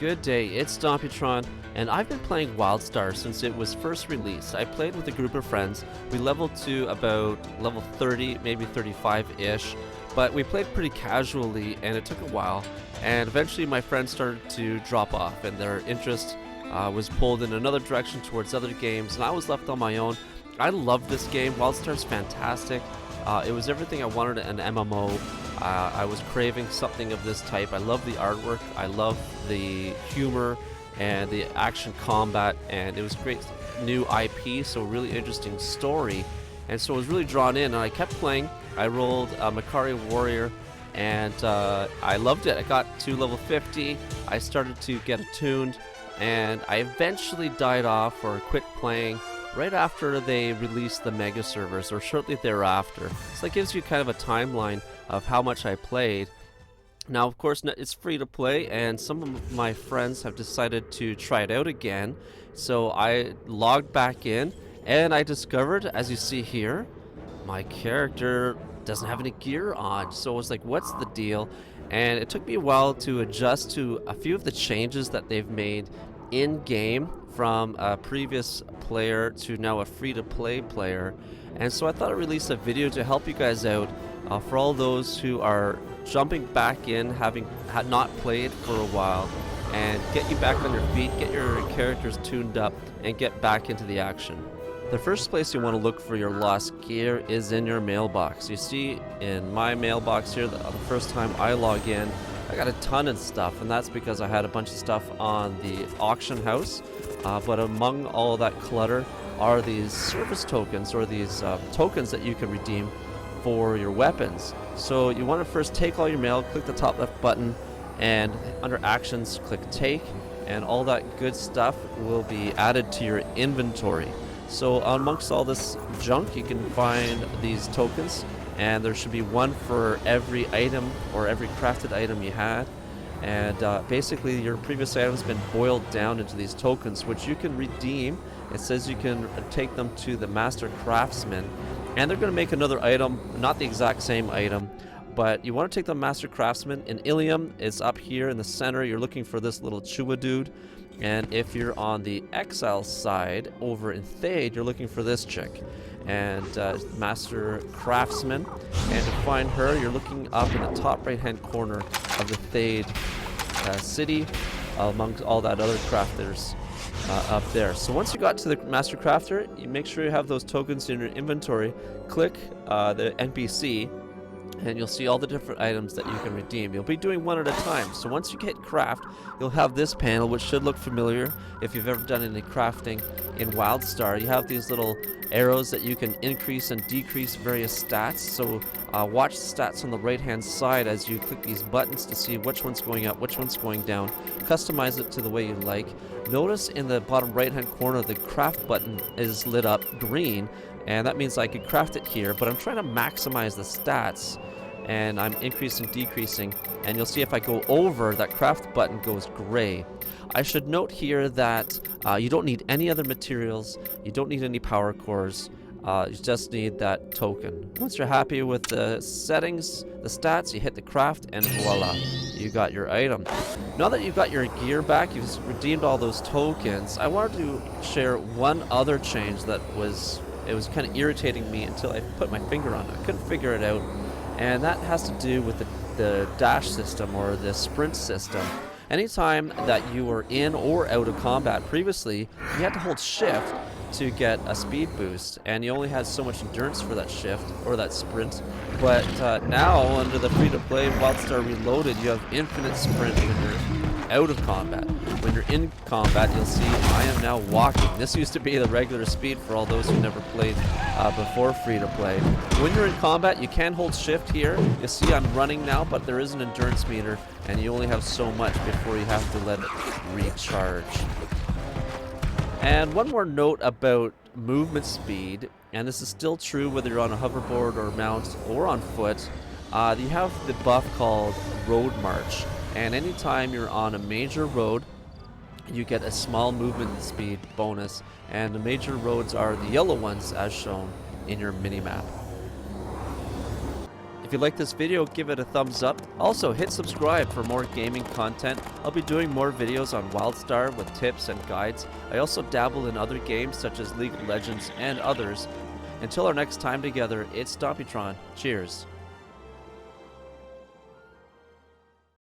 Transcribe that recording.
Good day, it's Stomputron, and I've been playing Wildstar since it was first released. I played with a group of friends. We leveled to about level 30, maybe 35-ish, but we played pretty casually and it took a while, and eventually my friends started to drop off and their interest was pulled in another direction towards other games, and I was left on my own. I love this game. Wildstar's fantastic. It was everything I wanted in an MMO. I was craving something of this type. I love the artwork, I love the humor and the action combat, and it was great new IP, so really interesting story. And so I was really drawn in, and I kept playing. I rolled Makari Warrior, and I loved it. I got to level 50, I started to get attuned, and I eventually died off or quit playing right after they released the mega servers, or shortly thereafter. So that gives you kind of a timeline of how much I played. Now, of course, it's free to play, and some of my friends have decided to try it out again. So I logged back in, and I discovered, as you see here, my character doesn't have any gear on. So I was like, what's the deal? And it took me a while to adjust to a few of the changes that they've made in-game from a previous player to now a free-to-play player. And so I thought I'd release a video to help you guys out for all those who are jumping back in, having not played for a while, and get you back on your feet, get your characters tuned up, and get back into the action. The first place you want to look for your lost gear is in your mailbox. You see in my mailbox here, the first time I log in, I got a ton of stuff, and that's because I had a bunch of stuff on the auction house. But among all that clutter are these service tokens, or these tokens that you can redeem for your weapons. So you want to first take all your mail, click the top left button, and under actions click take, and all that good stuff will be added to your inventory. So amongst all this junk you can find these tokens, and there should be one for every item or every crafted item you had. And basically your previous item's been boiled down into these tokens, which you can redeem. It says you can take them to the master craftsman, and they're going to make another item, not the exact same item, but you want to take the master craftsman. In Ilium, it's up here in the center. You're looking for this little Chua dude, and if you're on the exile side over in Thade, you're looking for this chick, and master craftsman. And to find her, you're looking up in the top right hand corner of the Thade city, amongst all that other crafters up there. So once you got to the master crafter, you make sure you have those tokens in your inventory. Click the NPC, and you'll see all the different items that you can redeem. You'll be doing one at a time. So once you hit craft, you'll have this panel, which should look familiar if you've ever done any crafting in Wildstar. You have these little arrows that you can increase and decrease various stats. So watch the stats on the right hand side as you click these buttons to see which one's going up, which one's going down. Customize it to the way you like. Notice in the bottom right hand corner the craft button is lit up green, and that means I could craft it here, but I'm trying to maximize the stats, and I'm increasing, decreasing, and you'll see if I go over, that craft button goes gray. I should note here that you don't need any other materials, you don't need any power cores, you just need that token. Once you're happy with the settings, the stats, you hit the craft, and voila, you got your item. Now that you've got your gear back, you've redeemed all those tokens, I wanted to share one other change that was kind of irritating me until I put my finger on it. I couldn't figure it out, and that has to do with the dash system, or the sprint system. Anytime that you were in or out of combat previously, you had to hold shift to get a speed boost, and you only had so much endurance for that shift or that sprint. But now, under the free-to-play Wildstar Reloaded, you have infinite sprint when you're out of combat. When you're in combat, you'll see I am now walking. This used to be the regular speed for all those who never played before free-to-play. When you're in combat, you can hold shift here. You see I'm running now, but there is an endurance meter, and you only have so much before you have to let it recharge. And one more note about movement speed, and this is still true whether you're on a hoverboard or mount or on foot. You have the buff called Road March, and anytime you're on a major road, you get a small movement speed bonus, and the major roads are the yellow ones as shown in your minimap. If If you like this video, give it a thumbs up. Also, hit subscribe for more gaming content. I'll be doing more videos on Wildstar with tips and guides. I also dabble in other games such as League of Legends and others. Until our next time together, it's Stomputron. Cheers.